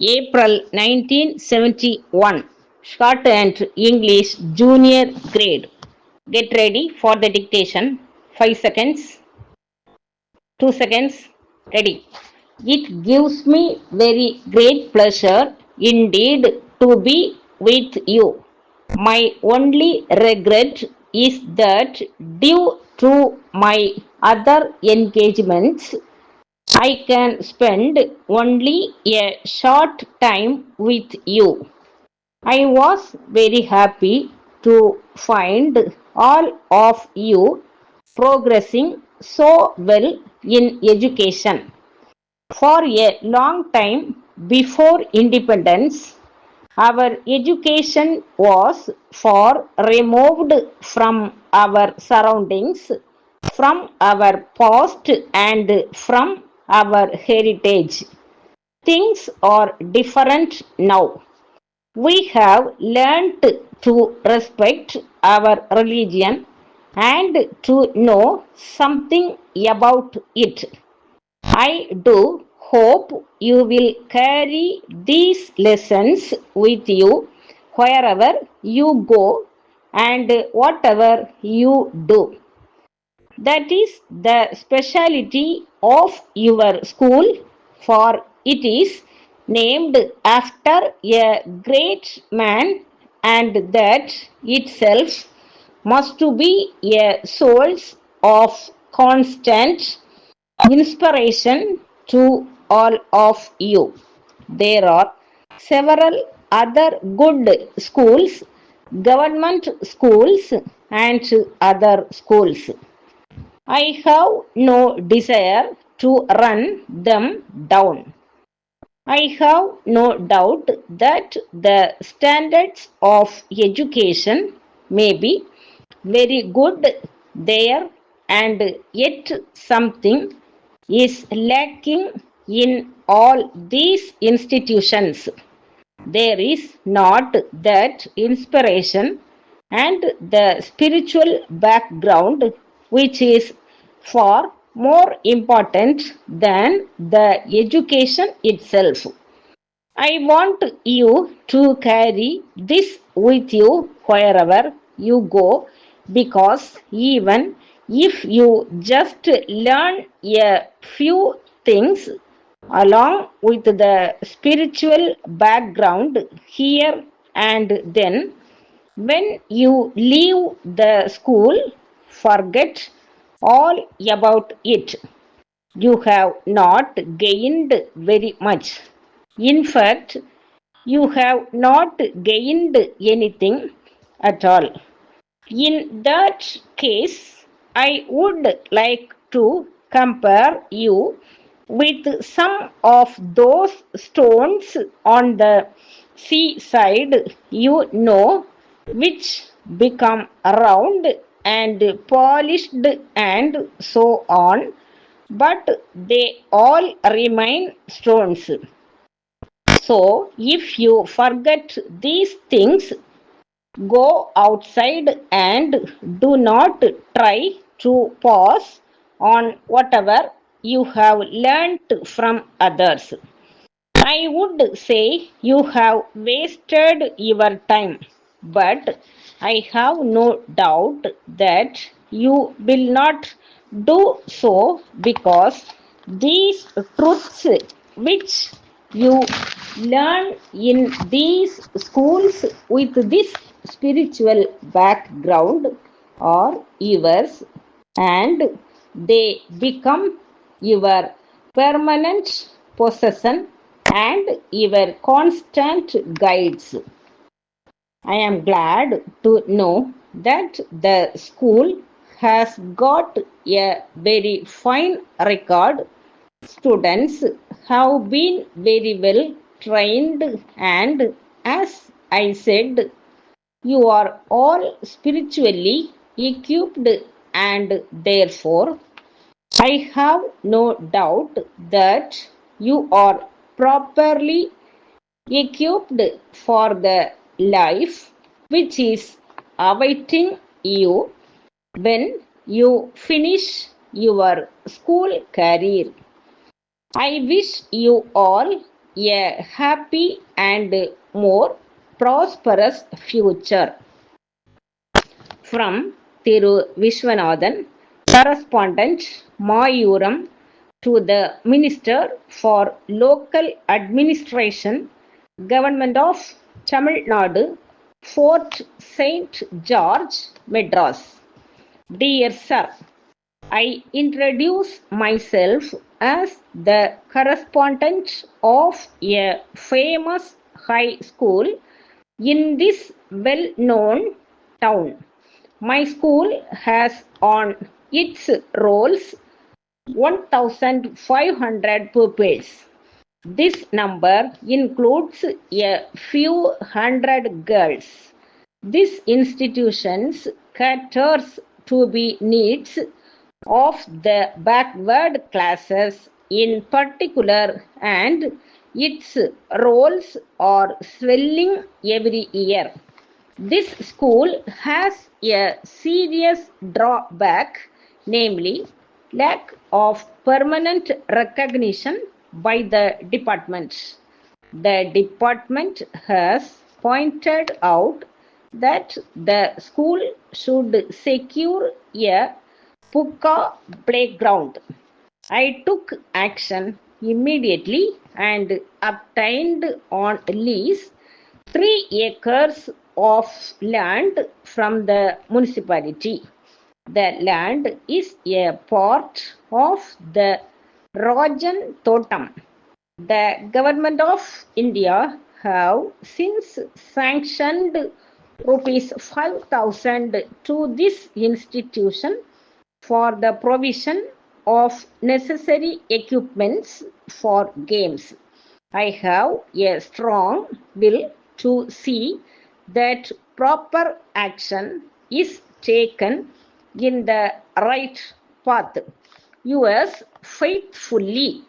April 1971. Shorthand English Junior Grade. Get ready for the dictation. 5 seconds. 2 seconds. Ready. It gives me very great pleasure indeed to be with you. My only regret is that due to my other engagements, I can spend only a short time with you. I was very happy to find all of you progressing so well in education. For a long time before independence, our education was far removed from our surroundings, from our past, and from our heritage. Things are different now. We have learnt to respect our religion and to know something about it. I do hope you will carry these lessons with you wherever you go and whatever you do. That is the speciality of your school, for it is named after a great man, and that itself must be a source of constant inspiration to all of you. There are several other good schools, government schools, and other schools. I have no desire to run them down. I have no doubt that the standards of education may be very good there, and yet something is lacking in all these institutions. There is not that inspiration and the spiritual background which is far more important than the education itself. I want you to carry this with you wherever you go, because even if you just learn a few things along with the spiritual background here and then, when you leave the school, forget all about it. You have not gained very much. In fact, you have not gained anything at all. In that case, I would like to compare you with some of those stones on the seaside, which become round and polished and so on, but they all remain stones. So, if you forget these things, go outside and do not try to pass on whatever you have learnt from others. I would say you have wasted your time, but I have no doubt that you will not do so, because these truths which you learn in these schools with this spiritual background are yours, and they become your permanent possession and your constant guides. I am glad to know that the school has got a very fine record. Students have been very well trained, and as I said, you are all spiritually equipped, and therefore I have no doubt that you are properly equipped for the life which is awaiting you when you finish your school career. I wish you all a happy and more prosperous future. From Thiru Vishwanathan, correspondent Mayuram, to the Minister for Local Administration, Government of Tamil Nadu, Fort St. George, Madras. Dear Sir, I introduce myself as the correspondent of a famous high school in this well-known town. My school has on its rolls 1,500 pupils. This number includes a few hundred girls. This institution caters to the needs of the backward classes in particular, and its rolls are swelling every year. This school has a serious drawback, namely lack of permanent recognition by the department. The department has pointed out that the school should secure a Puka playground. I took action immediately and obtained on lease 3 acres of land from the municipality. The land is a part of the Rajan Totam. The Government of India have since sanctioned rupees 5,000 to this institution for the provision of necessary equipments for games. I have a strong will to see that proper action is taken in the right path. Yours faithfully,